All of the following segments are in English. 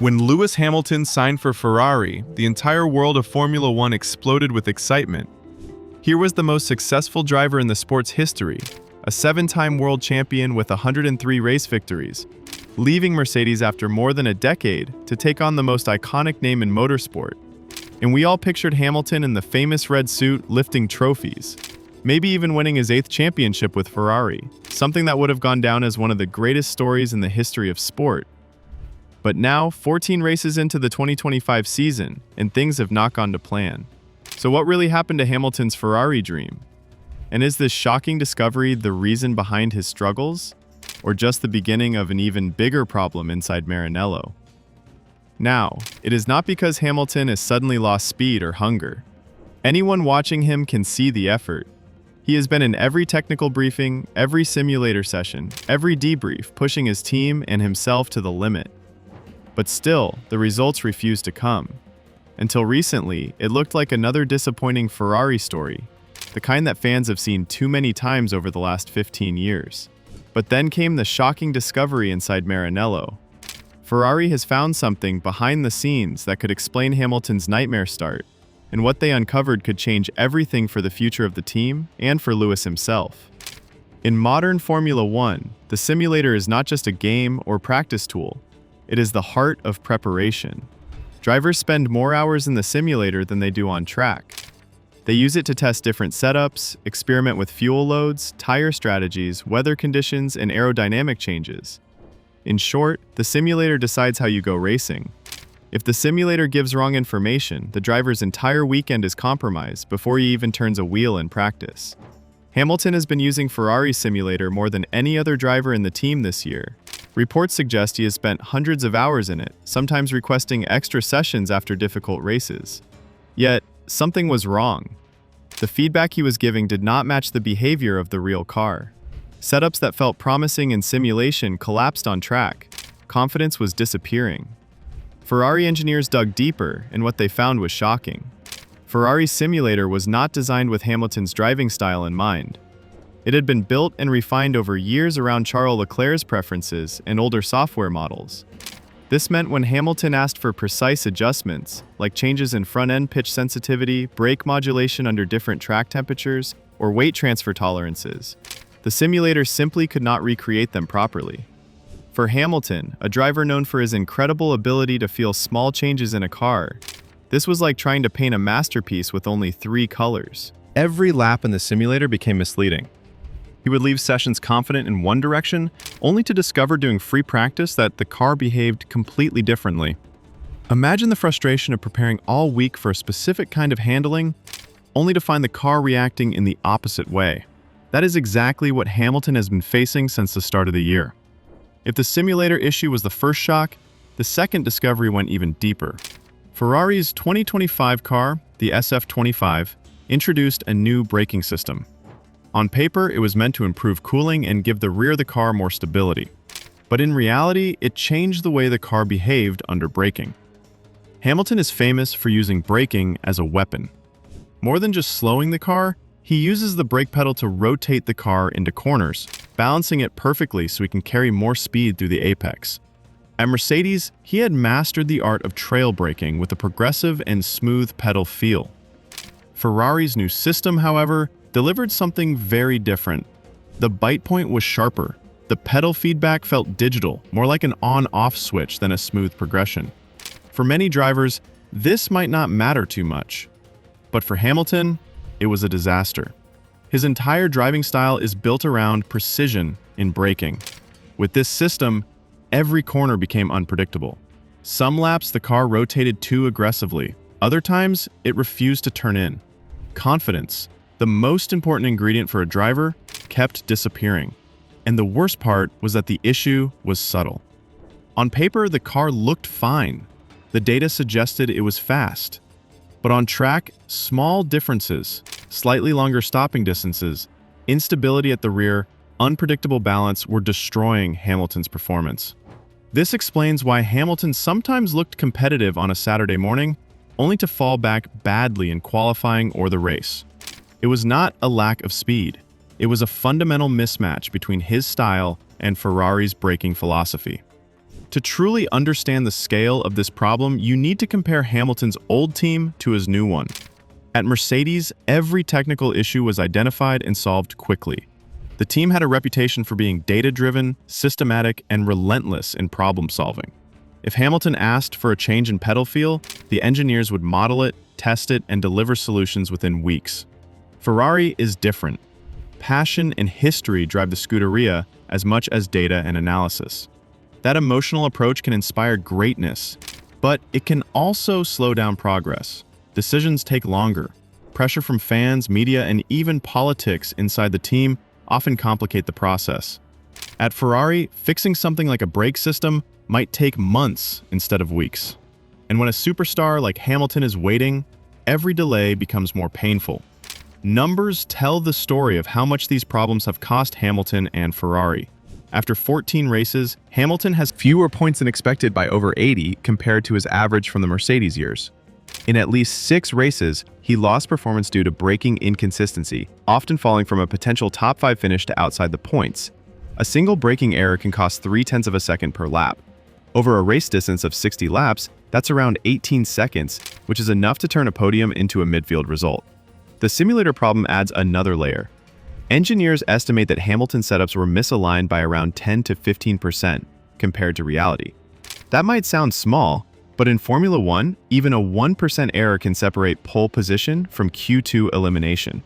When Lewis Hamilton signed for Ferrari, the entire world of Formula One exploded with excitement. Here was the most successful driver in the sport's history, a 7-time world champion with 103 race victories, leaving Mercedes after more than a decade to take on the most iconic name in motorsport. And we all pictured Hamilton in the famous red suit lifting trophies, maybe even winning his 8th championship with Ferrari, something that would have gone down as one of the greatest stories in the history of sport. But now, 14 races into the 2025 season, and things have not gone to plan. So what really happened to Hamilton's Ferrari dream? And is this shocking discovery the reason behind his struggles? Or just the beginning of an even bigger problem inside Maranello? Now, it is not because Hamilton has suddenly lost speed or hunger. Anyone watching him can see the effort. He has been in every technical briefing, every simulator session, every debrief, pushing his team and himself to the limit. But still, the results refused to come. Until recently, it looked like another disappointing Ferrari story, the kind that fans have seen too many times over the last 15 years. But then came the shocking discovery inside Maranello. Ferrari has found something behind the scenes that could explain Hamilton's nightmare start, and what they uncovered could change everything for the future of the team and for Lewis himself. In modern Formula One, the simulator is not just a game or practice tool. It is the heart of preparation. Drivers spend more hours in the simulator than they do on track. They use it to test different setups, experiment with fuel loads, tire strategies, weather conditions, and aerodynamic changes. In short, the simulator decides how you go racing. If the simulator gives wrong information, the driver's entire weekend is compromised before he even turns a wheel in practice. Hamilton has been using Ferrari's simulator more than any other driver in the team this year. Reports suggest he has spent hundreds of hours in it, sometimes requesting extra sessions after difficult races. Yet, something was wrong. The feedback he was giving did not match the behavior of the real car. Setups that felt promising in simulation collapsed on track. Confidence was disappearing. Ferrari engineers dug deeper, and what they found was shocking. Ferrari's simulator was not designed with Hamilton's driving style in mind. It had been built and refined over years around Charles Leclerc's preferences and older software models. This meant when Hamilton asked for precise adjustments, like changes in front-end pitch sensitivity, brake modulation under different track temperatures, or weight transfer tolerances, the simulator simply could not recreate them properly. For Hamilton, a driver known for his incredible ability to feel small changes in a car, this was like trying to paint a masterpiece with only 3 colors. Every lap in the simulator became misleading. He would leave sessions confident in one direction, only to discover during free practice that the car behaved completely differently. Imagine the frustration of preparing all week for a specific kind of handling, only to find the car reacting in the opposite way. That is exactly what Hamilton has been facing since the start of the year. If the simulator issue was the first shock, the second discovery went even deeper. Ferrari's 2025 car, the SF25, introduced a new braking system. On paper, it was meant to improve cooling and give the rear of the car more stability. But in reality, it changed the way the car behaved under braking. Hamilton is famous for using braking as a weapon. More than just slowing the car, he uses the brake pedal to rotate the car into corners, balancing it perfectly so he can carry more speed through the apex. At Mercedes, he had mastered the art of trail braking with a progressive and smooth pedal feel. Ferrari's new system, however, delivered something very different. The bite point was sharper. The pedal feedback felt digital, more like an on-off switch than a smooth progression. For many drivers, this might not matter too much. But for Hamilton, it was a disaster. His entire driving style is built around precision in braking. With this system, every corner became unpredictable. Some laps the car rotated too aggressively. Other times, it refused to turn in. Confidence, the most important ingredient for a driver, kept disappearing. And the worst part was that the issue was subtle. On paper, the car looked fine. The data suggested it was fast. But on track, small differences, slightly longer stopping distances, instability at the rear, unpredictable balance were destroying Hamilton's performance. This explains why Hamilton sometimes looked competitive on a Saturday morning, only to fall back badly in qualifying or the race. It was not a lack of speed. It was a fundamental mismatch between his style and Ferrari's braking philosophy. To truly understand the scale of this problem, you need to compare Hamilton's old team to his new one. At Mercedes, every technical issue was identified and solved quickly. The team had a reputation for being data-driven, systematic, and relentless in problem-solving. If Hamilton asked for a change in pedal feel, the engineers would model it, test it, and deliver solutions within weeks. Ferrari is different. Passion and history drive the Scuderia as much as data and analysis. That emotional approach can inspire greatness, but it can also slow down progress. Decisions take longer. Pressure from fans, media, and even politics inside the team often complicate the process. At Ferrari, fixing something like a brake system might take months instead of weeks. And when a superstar like Hamilton is waiting, every delay becomes more painful. Numbers tell the story of how much these problems have cost Hamilton and Ferrari. After 14 races, Hamilton has fewer points than expected by over 80 compared to his average from the Mercedes years. In at least 6 races, he lost performance due to braking inconsistency, often falling from a potential top 5 finish to outside the points. A single braking error can cost 0.3 of a second per lap. Over a race distance of 60 laps, that's around 18 seconds, which is enough to turn a podium into a midfield result. The simulator problem adds another layer. Engineers estimate that Hamilton setups were misaligned by around 10 to 15% compared to reality. That might sound small, but in Formula 1, even a 1% error can separate pole position from Q2 elimination.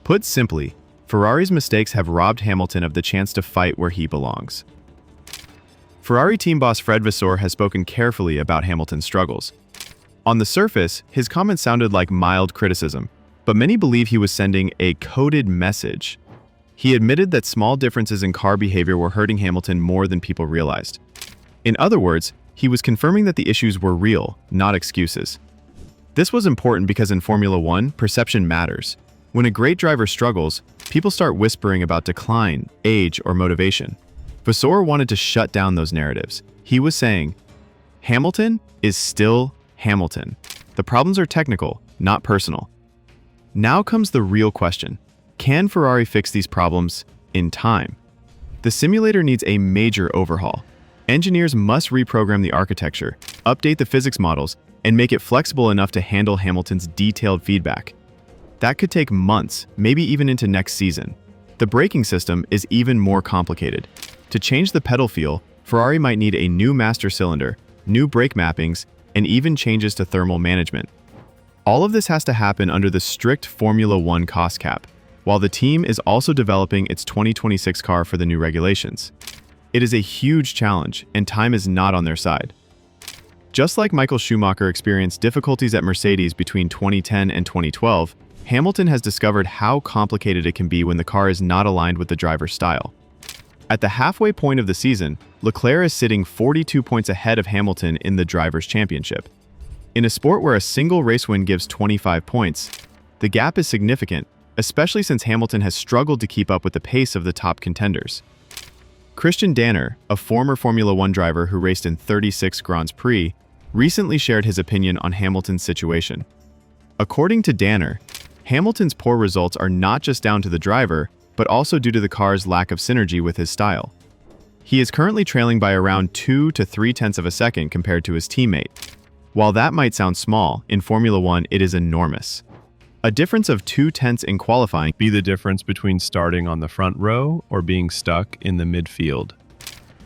Put simply, Ferrari's mistakes have robbed Hamilton of the chance to fight where he belongs. Ferrari team boss Fred Vasseur has spoken carefully about Hamilton's struggles. On the surface, his comments sounded like mild criticism, but many believe he was sending a coded message. He admitted that small differences in car behavior were hurting Hamilton more than people realized. In other words, he was confirming that the issues were real, not excuses. This was important because in Formula 1, perception matters. When a great driver struggles, people start whispering about decline, age, or motivation. Vasseur wanted to shut down those narratives. He was saying, Hamilton is still Hamilton. The problems are technical, not personal. Now comes the real question. Can Ferrari fix these problems in time? The simulator needs a major overhaul. Engineers must reprogram the architecture, update the physics models, and make it flexible enough to handle Hamilton's detailed feedback. That could take months, maybe even into next season. The braking system is even more complicated. To change the pedal feel, Ferrari might need a new master cylinder, new brake mappings, and even changes to thermal management. All of this has to happen under the strict Formula 1 cost cap, while the team is also developing its 2026 car for the new regulations. It is a huge challenge, and time is not on their side. Just like Michael Schumacher experienced difficulties at Mercedes between 2010 and 2012, Hamilton has discovered how complicated it can be when the car is not aligned with the driver's style. At the halfway point of the season, Leclerc is sitting 42 points ahead of Hamilton in the Drivers' Championship. In a sport where a single race win gives 25 points, the gap is significant, especially since Hamilton has struggled to keep up with the pace of the top contenders. Christian Danner, a former Formula 1 driver who raced in 36 Grands Prix, recently shared his opinion on Hamilton's situation. According to Danner, Hamilton's poor results are not just down to the driver, but also due to the car's lack of synergy with his style. He is currently trailing by around 2 to 0.3 of a second compared to his teammate. While that might sound small, in Formula 1 it is enormous. A difference of 0.2 in qualifying Be the difference between starting on the front row or being stuck in the midfield.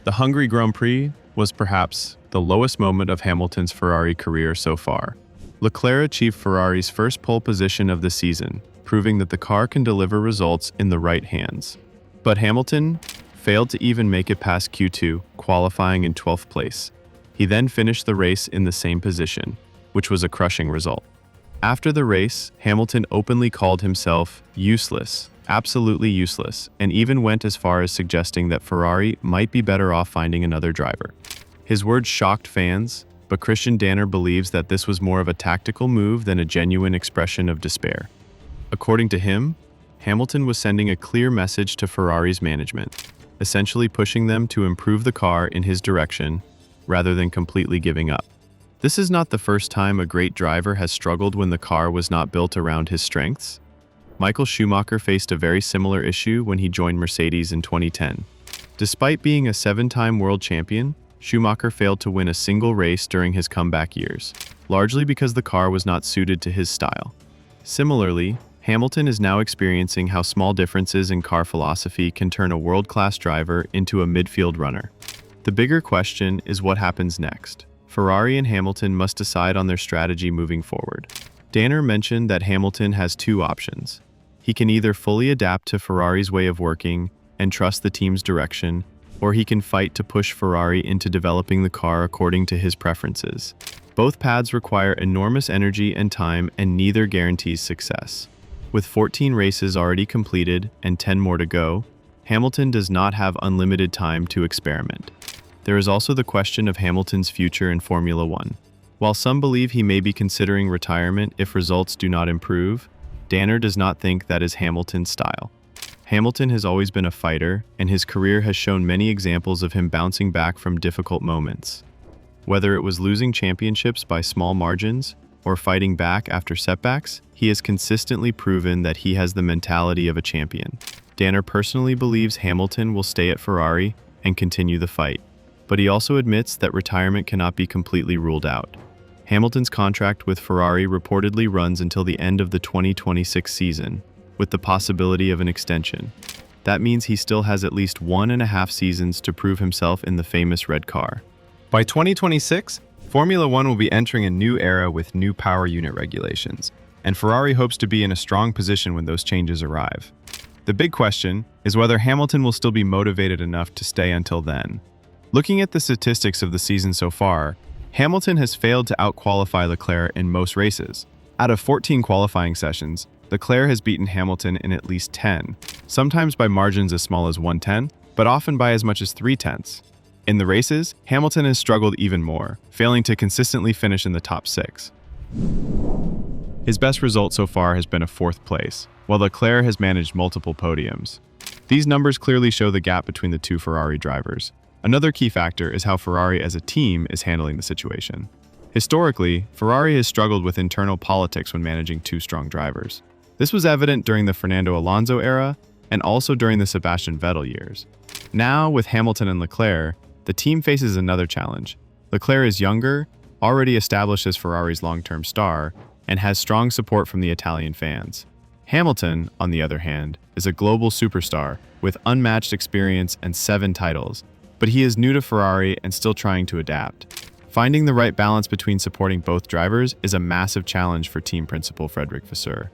The Hungary Grand Prix was perhaps the lowest moment of Hamilton's Ferrari career so far. Leclerc achieved Ferrari's first pole position of the season, proving that the car can deliver results in the right hands. But Hamilton failed to even make it past Q2, qualifying in 12th place. He then finished the race in the same position, which was a crushing result. After the race, Hamilton openly called himself useless, absolutely useless, and even went as far as suggesting that Ferrari might be better off finding another driver. His words shocked fans, but Christian Danner believes that this was more of a tactical move than a genuine expression of despair. According to him, Hamilton was sending a clear message to Ferrari's management, essentially pushing them to improve the car in his direction rather than completely giving up. This is not the first time a great driver has struggled when the car was not built around his strengths. Michael Schumacher faced a very similar issue when he joined Mercedes in 2010. Despite being a 7-time world champion, Schumacher failed to win a single race during his comeback years, largely because the car was not suited to his style. Similarly, Hamilton is now experiencing how small differences in car philosophy can turn a world-class driver into a midfield runner. The bigger question is what happens next. Ferrari and Hamilton must decide on their strategy moving forward. Danner mentioned that Hamilton has two options. He can either fully adapt to Ferrari's way of working and trust the team's direction, or he can fight to push Ferrari into developing the car according to his preferences. Both paths require enormous energy and time, and neither guarantees success. With 14 races already completed and 10 more to go, Hamilton does not have unlimited time to experiment. There is also the question of Hamilton's future in Formula One. While some believe he may be considering retirement if results do not improve, Danner does not think that is Hamilton's style. Hamilton has always been a fighter, and his career has shown many examples of him bouncing back from difficult moments. Whether it was losing championships by small margins or fighting back after setbacks, he has consistently proven that he has the mentality of a champion. Danner personally believes Hamilton will stay at Ferrari and continue the fight, but he also admits that retirement cannot be completely ruled out. Hamilton's contract with Ferrari reportedly runs until the end of the 2026 season, with the possibility of an extension. That means he still has at least 1.5 seasons to prove himself in the famous red car. By 2026, Formula One will be entering a new era with new power unit regulations, and Ferrari hopes to be in a strong position when those changes arrive. The big question is whether Hamilton will still be motivated enough to stay until then. Looking at the statistics of the season so far, Hamilton has failed to outqualify Leclerc in most races. Out of 14 qualifying sessions, Leclerc has beaten Hamilton in at least 10, sometimes by margins as small as 1/10, but often by as much as 3/10. In the races, Hamilton has struggled even more, failing to consistently finish in the top 6. His best result so far has been a 4th place, while Leclerc has managed multiple podiums. These numbers clearly show the gap between the two Ferrari drivers. Another key factor is how Ferrari as a team is handling the situation. Historically, Ferrari has struggled with internal politics when managing two strong drivers. This was evident during the Fernando Alonso era and also during the Sebastian Vettel years. Now, with Hamilton and Leclerc, the team faces another challenge. Leclerc is younger, already established as Ferrari's long-term star, and has strong support from the Italian fans. Hamilton, on the other hand, is a global superstar with unmatched experience and 7 titles, but he is new to Ferrari and still trying to adapt. Finding the right balance between supporting both drivers is a massive challenge for team principal Frederick Vasseur.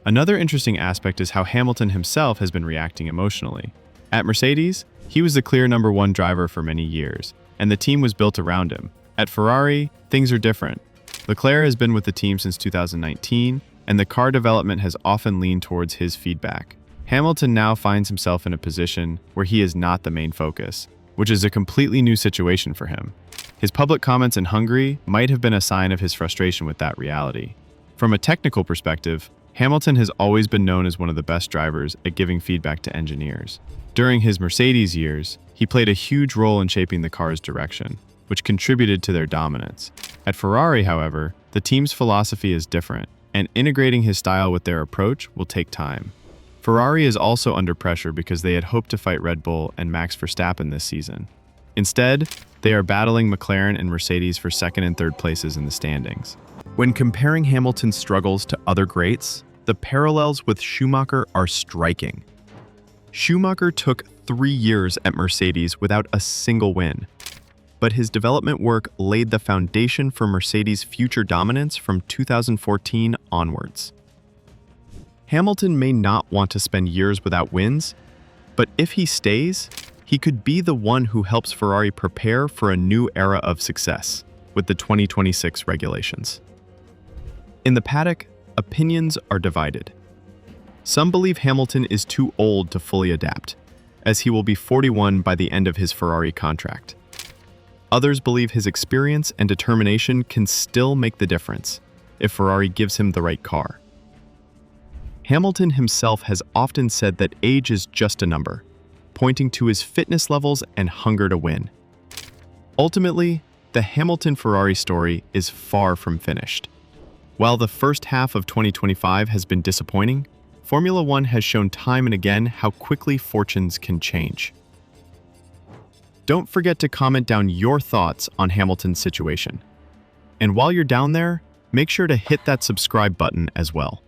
Another interesting aspect is how Hamilton himself has been reacting emotionally. At Mercedes, he was the clear number 1 driver for many years, and the team was built around him. At Ferrari, things are different. Leclerc has been with the team since 2019, and the car development has often leaned towards his feedback. Hamilton now finds himself in a position where he is not the main focus, which is a completely new situation for him. His public comments in Hungary might have been a sign of his frustration with that reality. From a technical perspective, Hamilton has always been known as one of the best drivers at giving feedback to engineers. During his Mercedes years, he played a huge role in shaping the car's direction, which contributed to their dominance. At Ferrari, however, the team's philosophy is different, and integrating his style with their approach will take time. Ferrari is also under pressure because they had hoped to fight Red Bull and Max Verstappen this season. Instead, they are battling McLaren and Mercedes for 2nd and 3rd places in the standings. When comparing Hamilton's struggles to other greats, the parallels with Schumacher are striking. Schumacher took 3 years at Mercedes without a single win, but his development work laid the foundation for Mercedes' future dominance from 2014 onwards. Hamilton may not want to spend years without wins, but if he stays, he could be the one who helps Ferrari prepare for a new era of success with the 2026 regulations. In the paddock, opinions are divided. Some believe Hamilton is too old to fully adapt, as he will be 41 by the end of his Ferrari contract. Others believe his experience and determination can still make the difference if Ferrari gives him the right car. Hamilton himself has often said that age is just a number, pointing to his fitness levels and hunger to win. Ultimately, the Hamilton-Ferrari story is far from finished. While the first half of 2025 has been disappointing, Formula One has shown time and again how quickly fortunes can change. Don't forget to comment down your thoughts on Hamilton's situation. And while you're down there, make sure to hit that subscribe button as well.